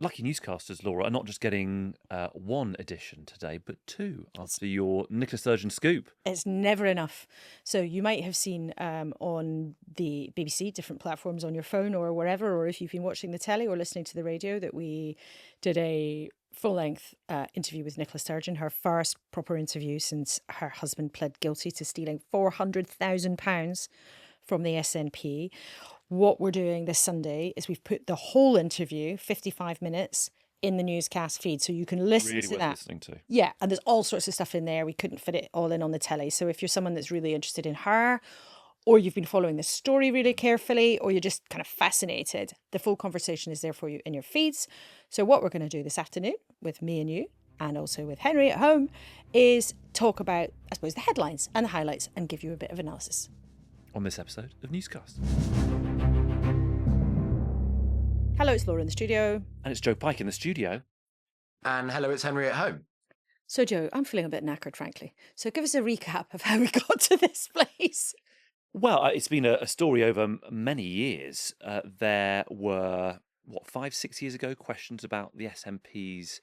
Lucky newscasters, Laura, are not just getting one edition today, but two after your Nicola Sturgeon scoop. It's never enough. So you might have seen on the BBC, different platforms on your phone or wherever, or if you've been watching the telly or listening to the radio, that we did a full-length interview with Nicola Sturgeon, her first proper interview since her husband pled guilty to stealing £400,000 from the SNP. What we're doing this Sunday is we've put the whole interview, 55 minutes, in the newscast feed. So you can listen Really to worth that. listening to. Yeah, and there's all sorts of stuff in there. We couldn't fit it all in on the telly. So if you're someone that's really interested in her, or you've been following the story really carefully, or you're just kind of fascinated, the full conversation is there for you in your feeds. So what we're going to do this afternoon with me and you, and also with Henry at home, is talk about, I suppose, the headlines and the highlights and give you a bit of analysis. On this episode of Newscast. Hello, it's Laura in the studio. And it's Joe Pike in the studio. And hello, it's Henry at home. So, Joe, I'm feeling a bit knackered, frankly. So give us a recap of how we got to this place. Well, it's been a story over many years. There were, 5, 6 years ago, questions about the SNP's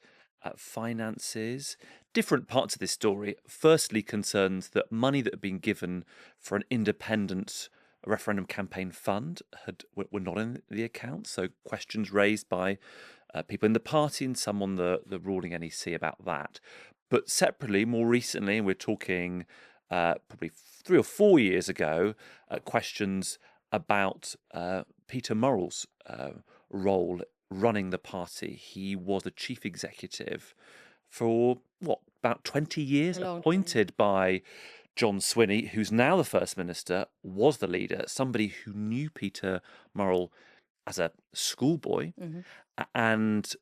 finances. Different parts of this story. Firstly, concerns that money that had been given for an independent referendum campaign fund were not in the account. So questions raised by people in the party and some on the ruling NEC about that. But separately, more recently, and we're talking probably 3 or 4 years ago, questions about Peter Murrell's role running the party. He was the chief executive for, about 20 years, appointed by John Swinney, who's now the First Minister, was the leader, somebody who knew Peter Murrell as a schoolboy. And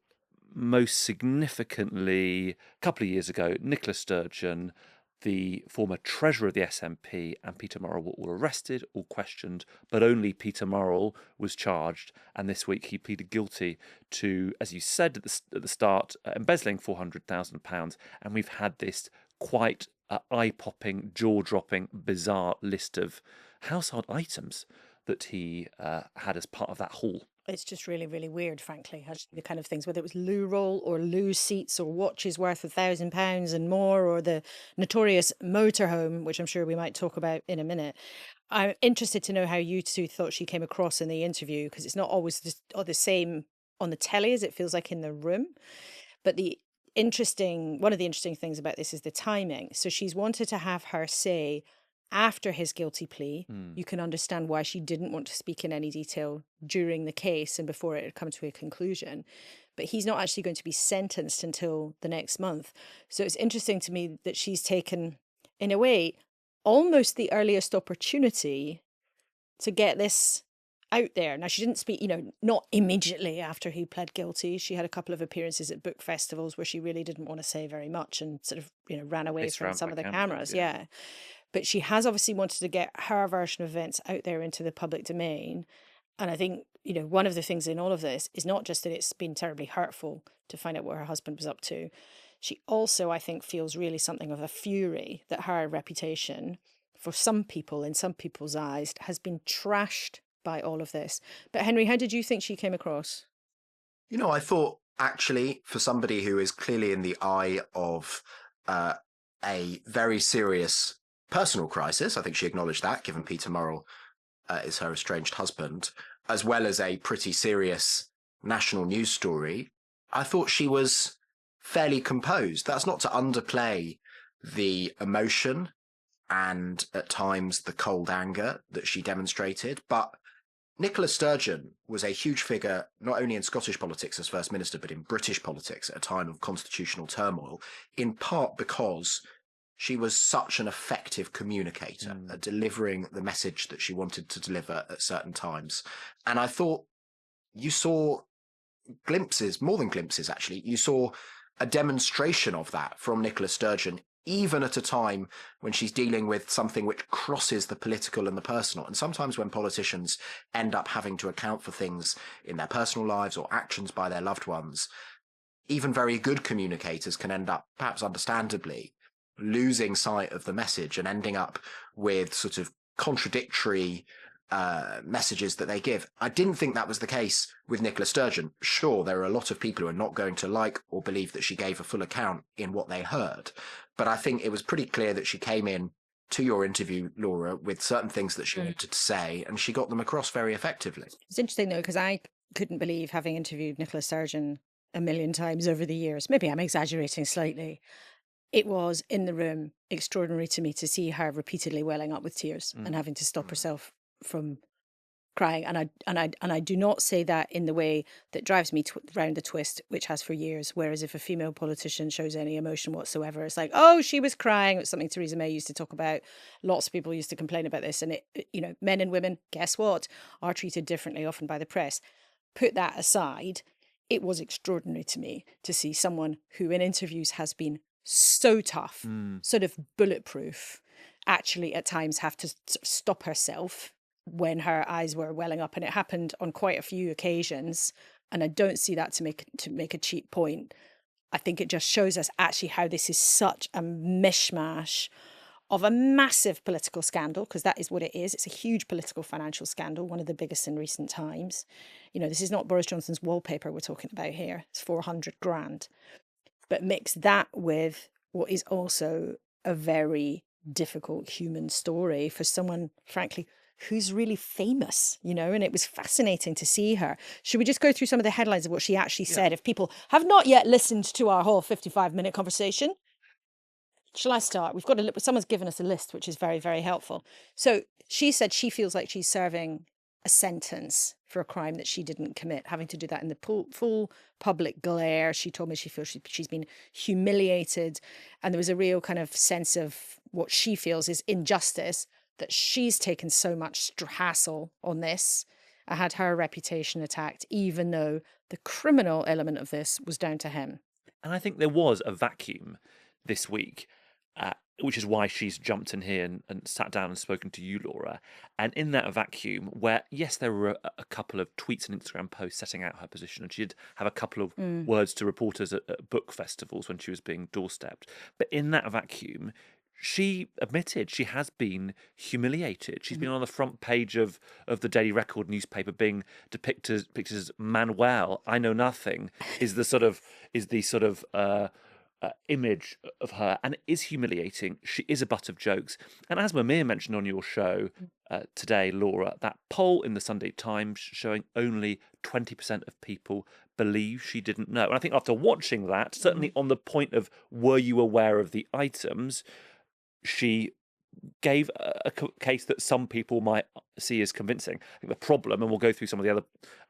most significantly, a couple of years ago, Nicola Sturgeon, the former treasurer of the SNP, and Peter Murrell were all arrested, all questioned, but only Peter Murrell was charged. And this week he pleaded guilty to, as you said at the start, embezzling £400,000. And we've had this quite eye-popping, jaw-dropping, bizarre list of household items that he had as part of that haul. It's just really, really weird, frankly, the kind of things, whether it was loo roll or loo seats or watches worth £1,000 and more, or the notorious motorhome, which I'm sure we might talk about in a minute. I'm interested to know how you two thought she came across in the interview, because it's not always the same on the telly as it feels like in the room. But one of the interesting things about this is the timing. So she's wanted to have her say after his guilty plea. You can understand why she didn't want to speak in any detail during the case and before it had come to a conclusion. But he's not actually going to be sentenced until the next month. So it's interesting to me that she's taken, in a way, almost the earliest opportunity to get this out there. Now, she didn't speak, not immediately after he pled guilty. She had a couple of appearances at book festivals where she really didn't want to say very much and sort of, ran away from some of the cameras. Yeah. But she has obviously wanted to get her version of events out there into the public domain. And I think, one of the things in all of this is not just that it's been terribly hurtful to find out what her husband was up to. She also, I think, feels really something of a fury that her reputation, for some people, in some people's eyes, has been trashed by all of this. But Henry, how did you think she came across? I thought actually, for somebody who is clearly in the eye of a very serious personal crisis, I think she acknowledged that, given Peter Murrell is her estranged husband, as well as a pretty serious national news story, I thought she was fairly composed. That's not to underplay the emotion and at times the cold anger that she demonstrated, but Nicola Sturgeon was a huge figure not only in Scottish politics as First Minister, but in British politics at a time of constitutional turmoil, in part because she was such an effective communicator at delivering the message that she wanted to deliver at certain times. And I thought you saw glimpses, more than glimpses actually, you saw a demonstration of that from Nicola Sturgeon, even at a time when she's dealing with something which crosses the political and the personal. And sometimes when politicians end up having to account for things in their personal lives or actions by their loved ones, even very good communicators can end up, perhaps understandably, losing sight of the message and ending up with sort of contradictory messages that they give. I didn't think that was the case with Nicola Sturgeon. Sure, there are a lot of people who are not going to like or believe that she gave a full account in what they heard. But I think it was pretty clear that she came in to your interview, Laura, with certain things that she wanted to say, and she got them across very effectively. It's interesting, though, because I couldn't believe, having interviewed Nicola Sturgeon a million times over the years, maybe I'm exaggerating slightly, it was, in the room, extraordinary to me to see her repeatedly welling up with tears and having to stop herself from crying. And I do not say that in the way that drives me round the twist, which has for years. Whereas if a female politician shows any emotion whatsoever, it's like, oh, she was crying. It's something Theresa May used to talk about. Lots of people used to complain about this. And men and women, guess what, are treated differently often by the press. Put that aside, it was extraordinary to me to see someone who in interviews has been so tough, sort of bulletproof, actually at times have to stop herself when her eyes were welling up. And it happened on quite a few occasions. And I don't see that to make a cheap point. I think it just shows us actually how this is such a mishmash of a massive political scandal, because that is what it is. It's a huge political financial scandal, one of the biggest in recent times. This is not Boris Johnson's wallpaper we're talking about here. It's 400 grand. But mix that with what is also a very difficult human story for someone, frankly, who's really famous, and it was fascinating to see her. Should we just go through some of the headlines of what she actually said, if people have not yet listened to our whole 55-minute conversation? Shall I start? Someone's given us a list, which is very, very helpful. So she said she feels like she's serving a sentence for a crime that she didn't commit, having to do that in the full public glare. She told me she feels she's been humiliated, and there was a real kind of sense of what she feels is injustice, that she's taken so much hassle on this. I had her reputation attacked, even though the criminal element of this was down to him. And I think there was a vacuum this week, which is why she's jumped in here and sat down and spoken to you, Laura. And in that vacuum, where, yes, there were a couple of tweets and Instagram posts setting out her position, and she did have a couple of words to reporters at book festivals when she was being doorstepped. But in that vacuum, she admitted she has been humiliated. She's been on the front page of the Daily Record newspaper, being depicted as Manuel. I know nothing is the sort of image of her, and it is humiliating. She is a butt of jokes. And as Mimir mentioned on your show today, Laura, that poll in the Sunday Times showing only 20% of people believe she didn't know. And I think after watching that, certainly on the point of were you aware of the items, she gave a case that some people might see as convincing. I think the problem, and we'll go through some of the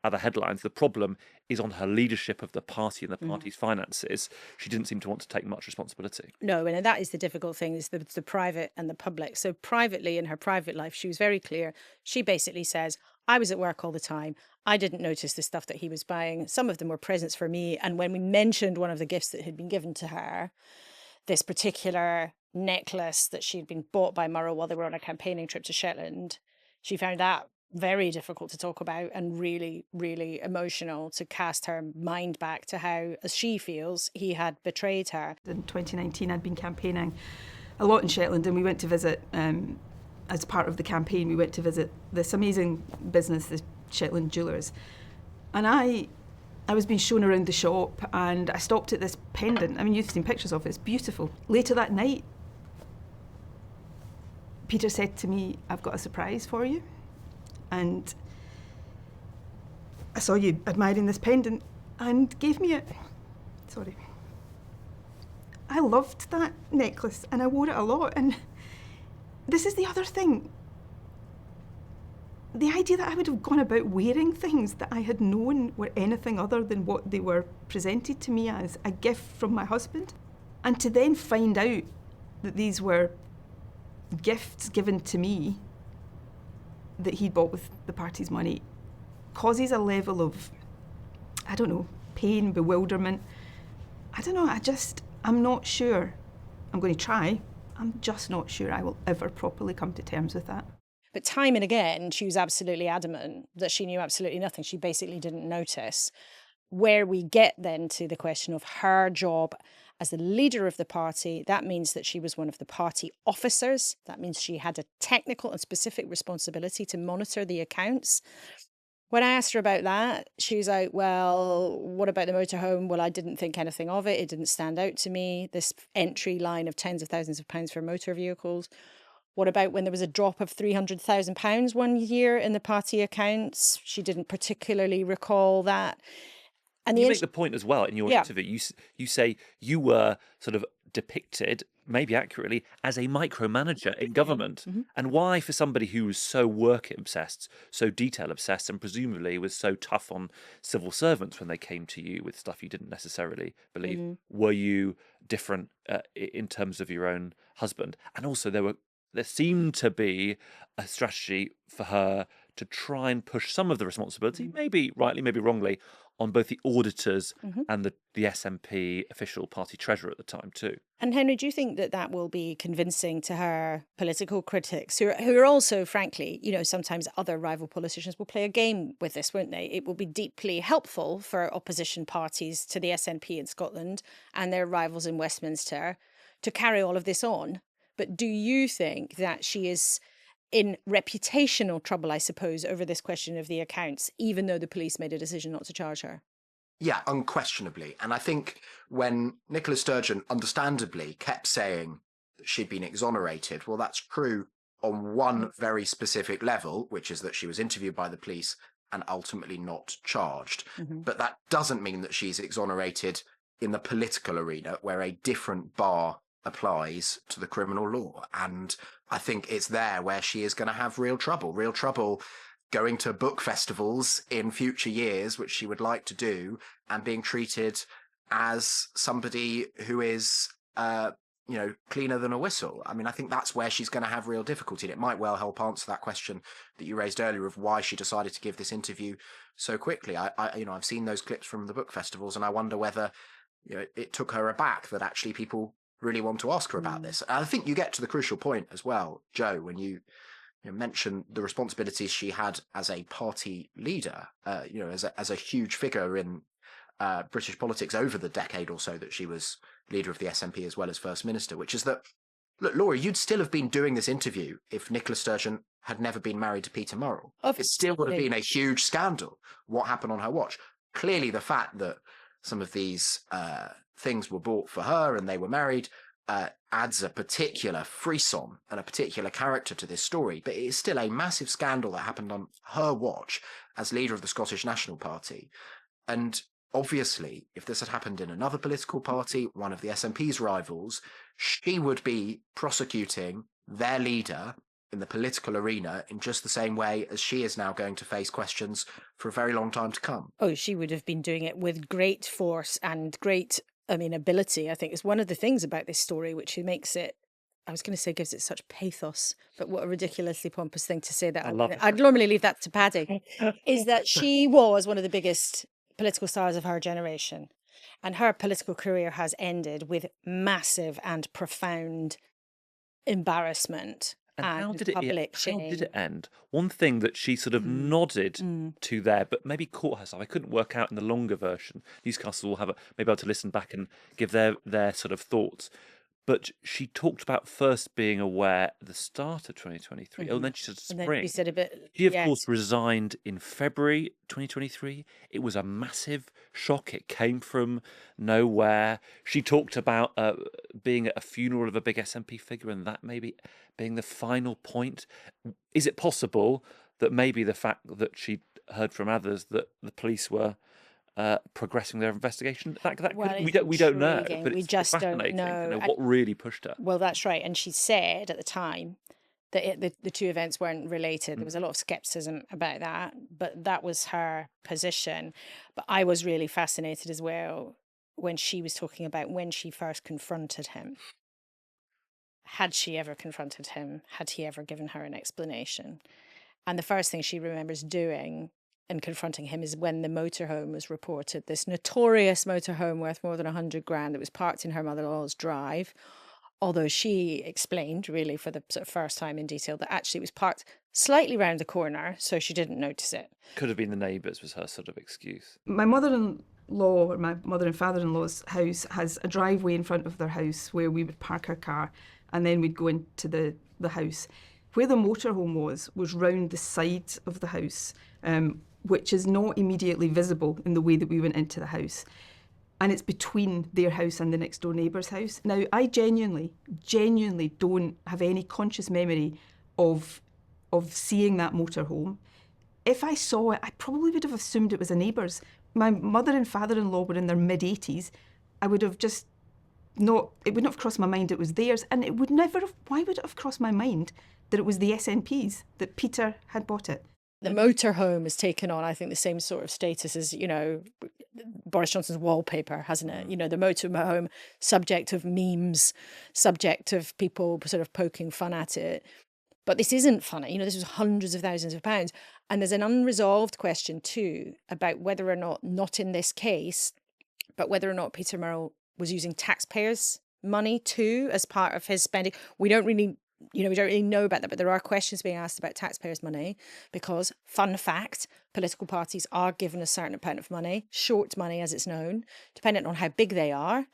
other headlines, the problem is on her leadership of the party and the party's finances. She didn't seem to want to take much responsibility. No, and that is the difficult thing, is the private and the public. So privately, in her private life, she was very clear. She basically says, I was at work all the time. I didn't notice the stuff that he was buying. Some of them were presents for me. And when we mentioned one of the gifts that had been given to her, this particular necklace that she'd been bought by Murrell while they were on a campaigning trip to Shetland, she found that very difficult to talk about and really, really emotional, to cast her mind back to how, as she feels, he had betrayed her. In 2019, I'd been campaigning a lot in Shetland, and we went to visit, as part of the campaign, we went to visit this amazing business, the Shetland Jewellers. And I was being shown around the shop, and I stopped at this pendant. I mean, you've seen pictures of it, it's beautiful. Later that night, Peter said to me, I've got a surprise for you. And I saw you admiring this pendant, and gave me it. Sorry. I loved that necklace, and I wore it a lot. And this is the other thing. The idea that I would have gone about wearing things that I had known were anything other than what they were presented to me as, a gift from my husband. And to then find out that these were gifts given to me that he bought with the party's money causes a level of, I don't know, pain, bewilderment. I don't know, I'm not sure. I'm going to try. I'm just not sure I will ever properly come to terms with that. But time and again, she was absolutely adamant that she knew absolutely nothing. She basically didn't notice. where we get then to the question of her job as the leader of the party, that means that she was one of the party officers. That means she had a technical and specific responsibility to monitor the accounts. When I asked her about that, she was like, well, what about the motorhome? Well, I didn't think anything of it. It didn't stand out to me, this entry line of tens of thousands of pounds for motor vehicles. What about when there was a drop of £300,000 one year in the party accounts? She didn't particularly recall that. And you make the point as well in your Yeah. interview. You say you were sort of depicted, maybe accurately, as a micromanager in government. And why, for somebody who was so work obsessed, so detail obsessed, and presumably was so tough on civil servants when they came to you with stuff you didn't necessarily believe, were you different in terms of your own husband? And also there seemed to be a strategy for her to try and push some of the responsibility, maybe rightly, maybe wrongly, on both the auditors and the SNP official party treasurer at the time too. And Henry, do you think that that will be convincing to her political critics, who are also, frankly, sometimes other rival politicians will play a game with this, won't they? It will be deeply helpful for opposition parties to the SNP in Scotland and their rivals in Westminster to carry all of this on. But do you think that she is in reputational trouble, I suppose, over this question of the accounts, even though the police made a decision not to charge her? Yeah, unquestionably. And I think when Nicola Sturgeon understandably kept saying that she'd been exonerated, well, that's true on one very specific level, which is that she was interviewed by the police and ultimately not charged. But that doesn't mean that she's exonerated in the political arena, where a different bar applies to the criminal law. And I think it's there where she is going to have real trouble going to book festivals in future years, which she would like to do, and being treated as somebody who is, cleaner than a whistle. I mean, I think that's where she's going to have real difficulty. And it might well help answer that question that you raised earlier of why she decided to give this interview so quickly. I've seen those clips from the book festivals, and I wonder whether it took her aback that actually people really want to ask her about this. And I think you get to the crucial point as well, Joe, when you mention the responsibilities she had as a party leader, as a huge figure in British politics over the decade or so that she was leader of the SNP as well as First Minister, which is that, look, Laura, you'd still have been doing this interview if Nicola Sturgeon had never been married to Peter Murrell. It still would have been a huge scandal what happened on her watch. Clearly, the fact that some of these things were bought for her and they were married adds a particular frisson and a particular character to this story, but it is still a massive scandal that happened on her watch as leader of the Scottish National Party. And obviously, if this had happened in another political party, one of the SNP's rivals, she would be prosecuting their leader in the political arena in just the same way as she is now going to face questions for a very long time to come. Oh, she would have been doing it with great force and great ability. I think is one of the things about this story which makes it, I was going to say gives it such pathos, but what a ridiculously pompous thing to say that. I love it. I'd normally leave that to Paddy, is that she was one of the biggest political stars of her generation. And her political career has ended with massive and profound embarrassment. And how did public shame. How did it end? One thing that she sort of nodded to there, but maybe caught herself. I couldn't work out in the longer version. Newscasters will have maybe able to listen back and give their sort of thoughts. But she talked about first being aware at the start of 2023. Oh, and then she said spring. And then you said a bit. She, of course, resigned in February 2023. It was a massive shock. It came from nowhere. She talked about being at a funeral of a big SNP figure and that maybe being the final point. Is it possible that maybe the fact that she heard from others that the police were progressing their investigation, we don't know, but we just don't know what really pushed her. Well, that's right. And she said at the time that the two events weren't related. There was a lot of skepticism about that, but that was her position. But I was really fascinated as well when she was talking about when she first confronted him. Had she ever confronted him? Had he ever given her an explanation? And the first thing she remembers doing and confronting him is when the motorhome was reported, this notorious motorhome worth more than 100 grand that was parked in her mother-in-law's drive. Although she explained really for the sort of first time in detail that actually it was parked slightly round the corner, so she didn't notice it. Could have been the neighbours was her sort of excuse. My mother or my mother and father-in-law's house has a driveway in front of their house where we would park our car, and then we'd go into the house. Where the motorhome was round the side of the house, which is not immediately visible in the way that we went into the house. And it's between their house and the next door neighbour's house. Now, I genuinely don't have any conscious memory of seeing that motorhome. If I saw it, I probably would have assumed it was a neighbour's. My mother and father-in-law were in their mid-80s. I would have just not, it wouldn't have crossed my mind it was theirs. And it would never have, why would it have crossed my mind that it was the SNP's, that Peter had bought it? The motorhome has taken on, I think, the same sort of status as, Boris Johnson's wallpaper, hasn't it? The motorhome, subject of memes, subject of people sort of poking fun at it. But this isn't funny. This was hundreds of thousands of pounds. And there's an unresolved question, too, about whether or not in this case, but whether or not Peter Murrell was using taxpayers' money, too, as part of his spending. We don't really know about that, but there are questions being asked about taxpayers' money because, fun fact, political parties are given a certain amount of money, short money as it's known, dependent on how big they are.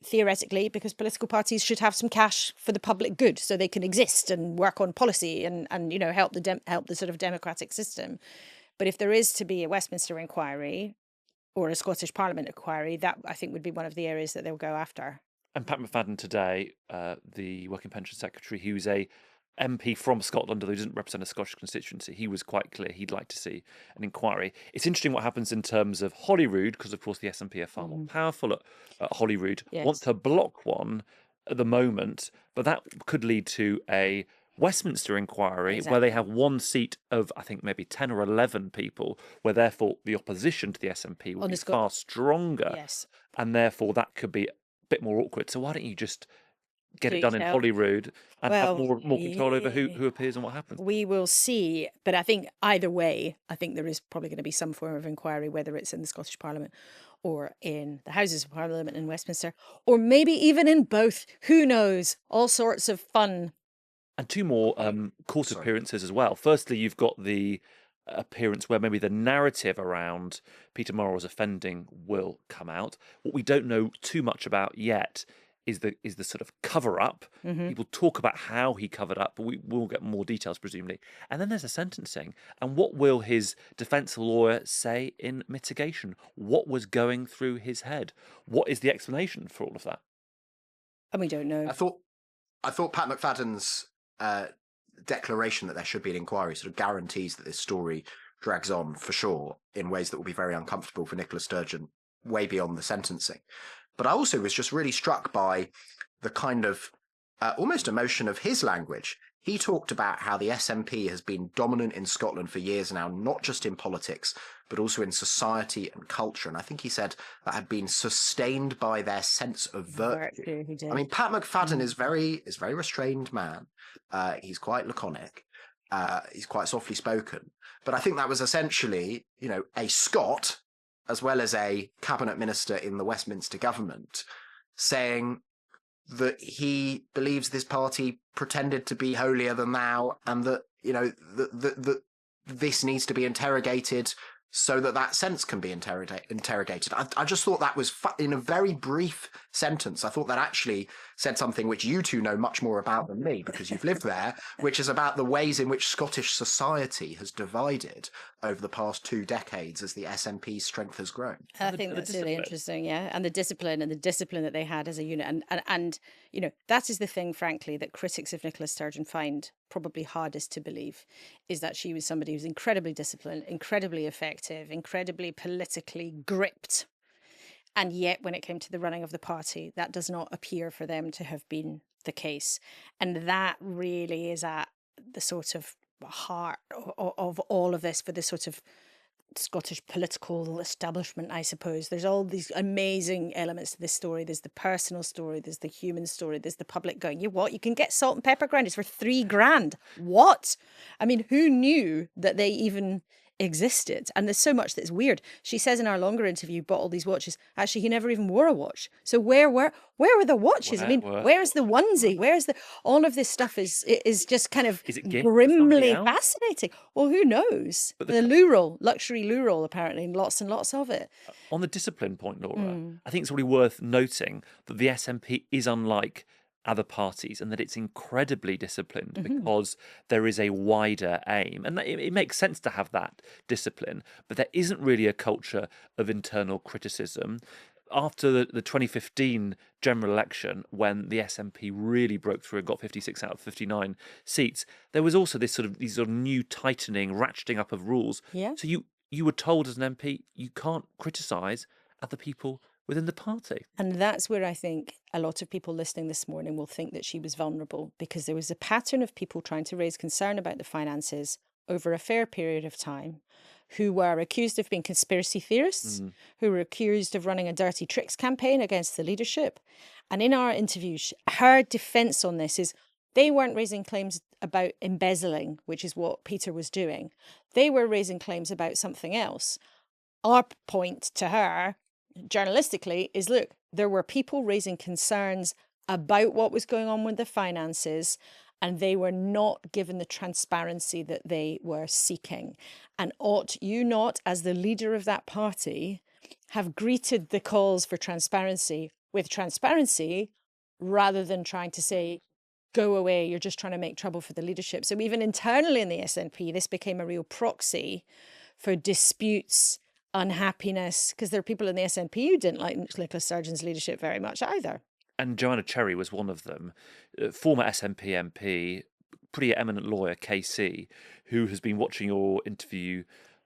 Theoretically, because political parties should have some cash for the public good so they can exist and work on policy and help the sort of democratic system. But if there is to be a Westminster inquiry or a Scottish Parliament inquiry, that I think would be one of the areas that they'll go after. And Pat McFadden today, the Working Pension Secretary, who's a MP from Scotland, although he doesn't represent a Scottish constituency, he was quite clear he'd like to see an inquiry. It's interesting what happens in terms of Holyrood, because of course the SNP are far more powerful at Holyrood. Yes. Want to block one at the moment, but that could lead to a Westminster inquiry where they have one seat of, I think, maybe 10 or 11 people, where therefore the opposition to the SNP will be far stronger. Yes. And therefore that could be a bit more awkward. So why don't you just get it done in Holyrood and have more control over who appears and what happens? We will see. But I think either way, I think there is probably going to be some form of inquiry, whether it's in the Scottish Parliament or in the Houses of Parliament in Westminster, or maybe even in both. Who knows? All sorts of fun. And two more court appearances as well. Firstly, you've got the appearance where maybe the narrative around Peter Murrell's offending will come out. What we don't know too much about yet is the sort of cover-up. People talk about how he covered up, but we will get more details, presumably. And then there's a sentencing. And what will his defence lawyer say in mitigation? What was going through his head? What is the explanation for all of that? And we don't know. I thought Pat McFadden's declaration that there should be an inquiry sort of guarantees that this story drags on for sure in ways that will be very uncomfortable for Nicola Sturgeon way beyond the sentencing. But I also was just really struck by the kind of almost emotion of his language. He talked about how the SNP has been dominant in Scotland for years now, not just in politics, but also in society and culture. And I think he said that had been sustained by their sense of virtue. I mean, Pat McFadden is very restrained man. He's quite laconic. He's quite softly spoken. But I think that was essentially, a Scot, as well as a cabinet minister in the Westminster government, saying that he believes this party pretended to be holier than thou, and that that this needs to be interrogated so that sense can be interrogated. I just thought that was, in a very brief sentence, I thought that actually said something which you two know much more about than me, because you've lived there, which is about the ways in which Scottish society has divided over the past 2 decades as the SNP's strength has grown. I think that's really interesting, yeah. And the discipline that they had as a unit. And that is the thing, frankly, that critics of Nicola Sturgeon find probably hardest to believe, is that she was somebody who's incredibly disciplined, incredibly effective, incredibly politically gripped. And yet, when it came to the running of the party, that does not appear for them to have been the case. And that really is at the sort of heart of all of this for the sort of Scottish political establishment, I suppose. There's all these amazing elements to this story. There's the personal story, there's the human story, there's the public going, you can get salt and pepper grinders for $3,000. What? I mean, who knew that they even existed. And there's so much that's weird. She says in our longer interview, bought all these watches. Actually, he never even wore a watch. So where were the watches? I mean, where's the onesie? Where's the all of this stuff is just kind of Is it gift for somebody grimly else? fascinating. Well, who knows? But the loo roll, luxury loo roll, apparently, and lots of it. On the discipline point, Laura, I think it's really worth noting that the SNP is unlike other parties and that it's incredibly disciplined because there is a wider aim. And it makes sense to have that discipline, but there isn't really a culture of internal criticism. After the 2015 general election, when the SNP really broke through and got 56 out of 59 seats, there was also these sort of new tightening, ratcheting up of rules. Yeah. So you were told as an MP you can't criticise other people within the party. And that's where I think a lot of people listening this morning will think that she was vulnerable, because there was a pattern of people trying to raise concern about the finances over a fair period of time, who were accused of being conspiracy theorists, who were accused of running a dirty tricks campaign against the leadership. And in our interview, her defence on this is they weren't raising claims about embezzling, which is what Peter was doing. They were raising claims about something else. Our point to her, journalistically, is look, there were people raising concerns about what was going on with the finances, and they were not given the transparency that they were seeking. And ought you not, as the leader of that party, have greeted the calls for transparency with transparency rather than trying to say, go away, you're just trying to make trouble for the leadership? So even internally in the SNP, this became a real proxy for disputes, unhappiness, because there are people in the SNP who didn't like Nicola Sturgeon's leadership very much either. And Joanna Cherry was one of them, former SNP MP, pretty eminent lawyer, KC, who has been watching your interview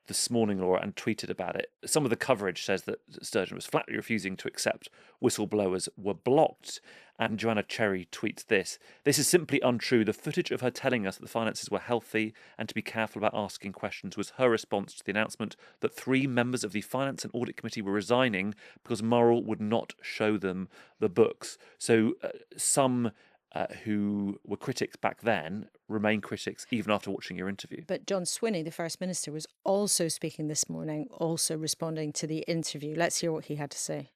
this morning, Laura, and tweeted about it. Some of the coverage says that Sturgeon was flatly refusing to accept whistleblowers were blocked. And Joanna Cherry tweets this: "This is simply untrue. The footage of her telling us that the finances were healthy and to be careful about asking questions was her response to the announcement that 3 members of the Finance and Audit Committee were resigning because Murrell would not show them the books." So some who were critics back then remain critics even after watching your interview. But John Swinney, the First Minister, was also speaking this morning, also responding to the interview. Let's hear what he had to say.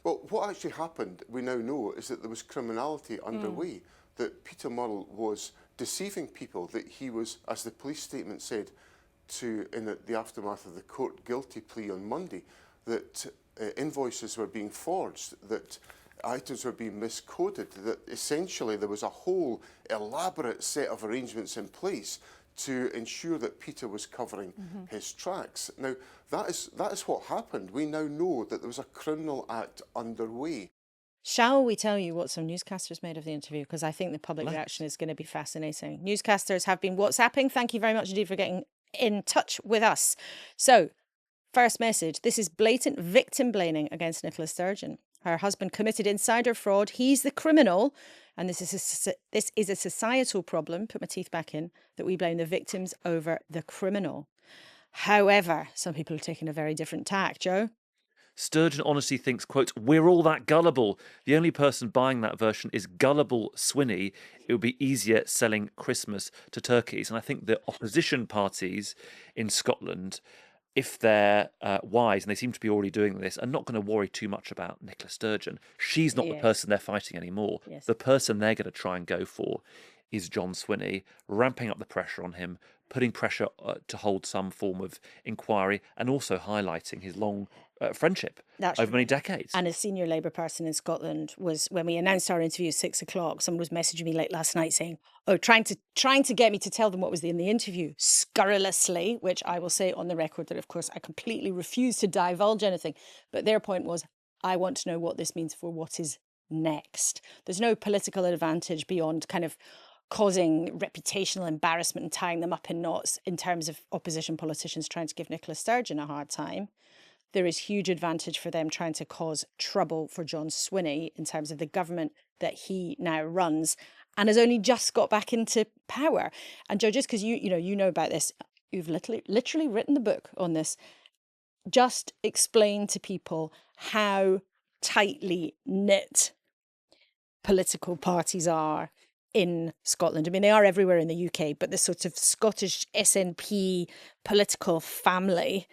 Well, what actually happened, we now know, is that there was criminality underway, that Peter Murrell was deceiving people, that he was, as the police statement said, in the aftermath of the court guilty plea on Monday, that invoices were being forged, that items were being miscoded, that essentially there was a whole elaborate set of arrangements in place to ensure that Peter was covering his tracks. Now, that is what happened. We now know that there was a criminal act underway. Shall we tell you what some newscasters made of the interview? Because I think the public reaction is going to be fascinating. Newscasters have been WhatsApping. Thank you very much indeed for getting in touch with us. So, first message, this is blatant victim blaming against Nicola Sturgeon. Her husband committed insider fraud. He's the criminal. And this is a societal problem, put my teeth back in, that we blame the victims over the criminal. However, some people are taking a very different tack, Joe. Sturgeon honestly thinks, quote, "We're all that gullible. The only person buying that version is gullible Swinney. It would be easier selling Christmas to turkeys." And I think the opposition parties in Scotland, if they're wise, and they seem to be already doing this, are not going to worry too much about Nicola Sturgeon. She's not the person they're fighting anymore. Yes. The person they're going to try and go for is John Swinney, ramping up the pressure on him, putting pressure to hold some form of inquiry, and also highlighting his long friendship over many decades. And a senior Labour person in Scotland was, when we announced our interview at 6 o'clock, someone was messaging me late last night saying, trying to get me to tell them what was in the interview, scurrilously, which I will say on the record that, of course, I completely refuse to divulge anything. But their point was, I want to know what this means for what is next. There's no political advantage beyond kind of causing reputational embarrassment and tying them up in knots in terms of opposition politicians trying to give Nicola Sturgeon a hard time. There is huge advantage for them trying to cause trouble for John Swinney in terms of the government that he now runs and has only just got back into power. And Joe, just because you know about this, you've literally written the book on this. Just explain to people how tightly knit political parties are in Scotland. I mean, they are everywhere in the UK, but the sort of Scottish SNP political family,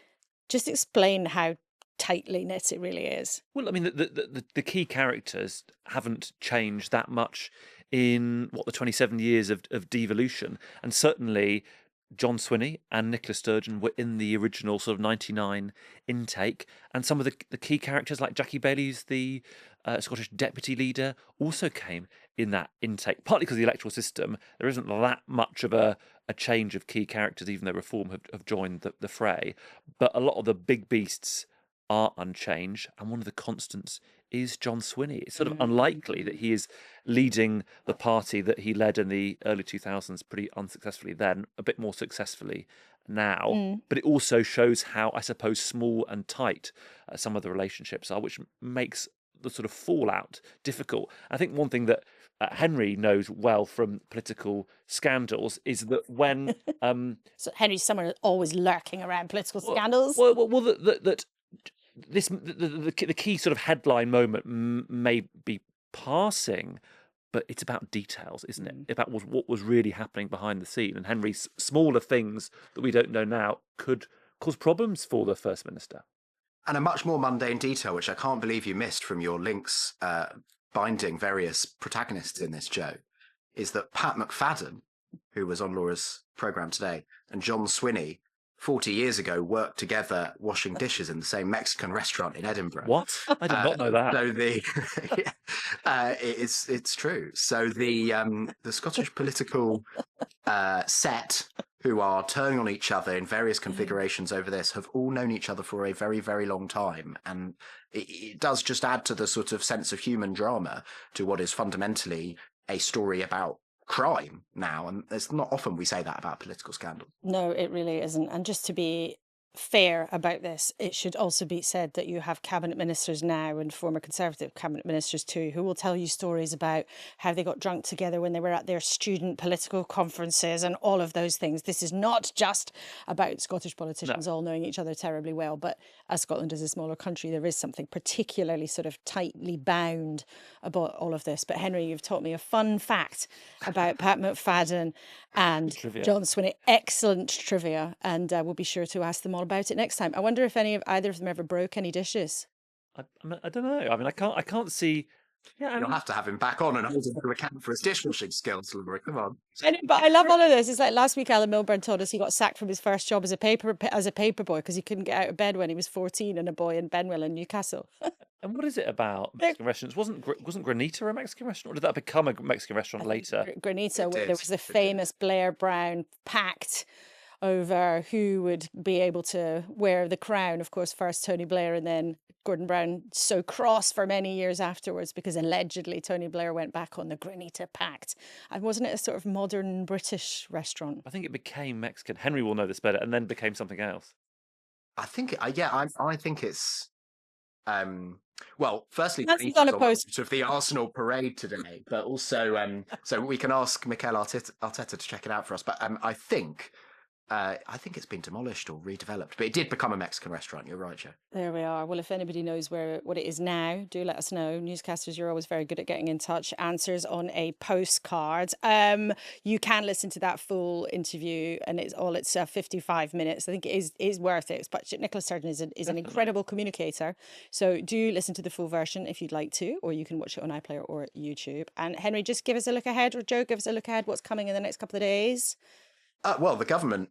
just explain how tightly knit it really is. Well, I mean, the key characters haven't changed that much in the 27 years of devolution, and certainly John Swinney and Nicola Sturgeon were in the original sort of 99 intake, and some of the key characters like Jackie Bailey, who's the Scottish deputy leader, also came in that intake, partly because of the electoral system. There isn't that much of a change of key characters, even though Reform have joined the fray, but a lot of the big beasts are unchanged, and one of the constants is John Swinney. It's sort of unlikely that he is leading the party that he led in the early 2000s pretty unsuccessfully then, a bit more successfully now. But it also shows how, I suppose, small and tight some of the relationships are, which makes the sort of fallout difficult. I think one thing that Henry knows well from political scandals is that when So Henry's someone always lurking around political scandals. that the key sort of headline moment may be passing, but it's about details, isn't it? About what was really happening behind the scene. And Henry's smaller things that we don't know now could cause problems for the First Minister. And a much more mundane detail, which I can't believe you missed from your links binding various protagonists in this, Joe, is that Pat McFadden, who was on Laura's programme today, and John Swinney, 40 years ago, worked together washing dishes in the same Mexican restaurant in Edinburgh. What? I did not know that. So it's true. So the Scottish political set, who are turning on each other in various configurations over this, have all known each other for a very, very long time. And it does just add to the sort of sense of human drama to what is fundamentally a story about crime now. And it's not often we say that about political scandal. No, it really isn't. And just to be fair about this, it should also be said that you have cabinet ministers now, and former Conservative cabinet ministers too, who will tell you stories about how they got drunk together when they were at their student political conferences and all of those things. This is not just about Scottish politicians all knowing each other terribly well, but as Scotland is a smaller country, there is something particularly sort of tightly bound about all of this. But Henry, you've taught me a fun fact about Pat McFadden and John Swinney. Excellent trivia, and we'll be sure to ask them all about it next time. I wonder if either of them ever broke any dishes. I don't know. I mean, I can't see. Yeah, You'll have to have him back on and hold him to account for his dishwashing skills, Laura. Come on. But I love all of this. It's like last week, Alan Milburn told us he got sacked from his first job as a paper boy because he couldn't get out of bed when he was 14 and a boy in Benwell in Newcastle. And what is it about Mexican restaurants? Wasn't Granita a Mexican restaurant, or did that become a Mexican restaurant later? Granita, there was the famous Blair Brown pact over who would be able to wear the crown. Of course, first Tony Blair and then Gordon Brown, so cross for many years afterwards because allegedly Tony Blair went back on the Granita Pact. And wasn't it a sort of modern British restaurant? I think it became Mexican. Henry will know this better, and then became something else. I think it's. Well, firstly, That's on a post of the Arsenal parade today, but also, so we can ask Mikel Arteta to check it out for us. But I think it's been demolished or redeveloped, but it did become a Mexican restaurant. You're right, Joe. There we are. Well, if anybody knows what it is now, do let us know. Newscasters, you're always very good at getting in touch. Answers on a postcard. You can listen to that full interview, and it's 55 minutes. I think it is worth it. But Nicola Sturgeon is an incredible communicator. So do listen to the full version if you'd like to, or you can watch it on iPlayer or YouTube. And Henry, just give us a look ahead, or Joe, give us a look ahead. What's coming in the next couple of days? Well, the government,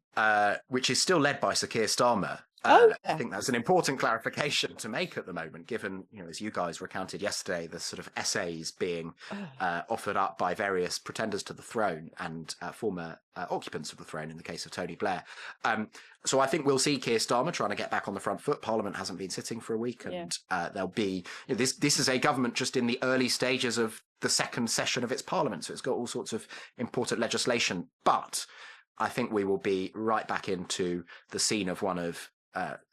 which is still led by Sir Keir Starmer, I think that's an important clarification to make at the moment, given, as you guys recounted yesterday, the sort of essays being offered up by various pretenders to the throne and former occupants of the throne in the case of Tony Blair. So I think we'll see Keir Starmer trying to get back on the front foot. Parliament hasn't been sitting for a week, and there'll be this is a government just in the early stages of the second session of its parliament, so it's got all sorts of important legislation, but I think we will be right back into the scene of one of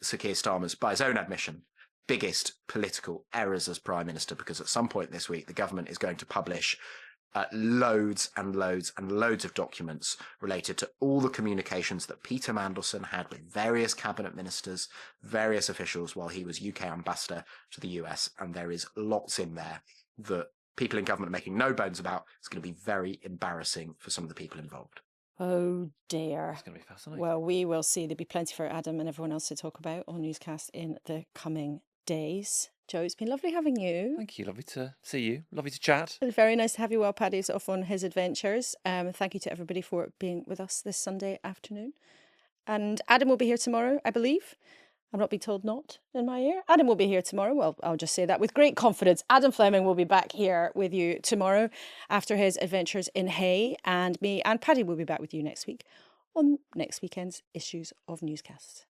Sir Keir Starmer's, by his own admission, biggest political errors as Prime Minister, because at some point this week, the government is going to publish loads and loads and loads of documents related to all the communications that Peter Mandelson had with various cabinet ministers, various officials while he was UK ambassador to the US. And there is lots in there that people in government are making no bones about, it's going to be very embarrassing for some of the people involved. Oh dear. It's going to be fascinating. Well, we will see. There'll be plenty for Adam and everyone else to talk about on Newscast in the coming days. Joe, it's been lovely having you. Thank you. Lovely to see you. Lovely to chat. Very nice to have you while Paddy's off on his adventures. Thank you to everybody for being with us this Sunday afternoon. And Adam will be here tomorrow, I believe. I'm not being told not in my ear. Adam will be here tomorrow. Well, I'll just say that with great confidence. Adam Fleming will be back here with you tomorrow after his adventures in Hay. And me and Paddy will be back with you next week on next weekend's issues of Newscast.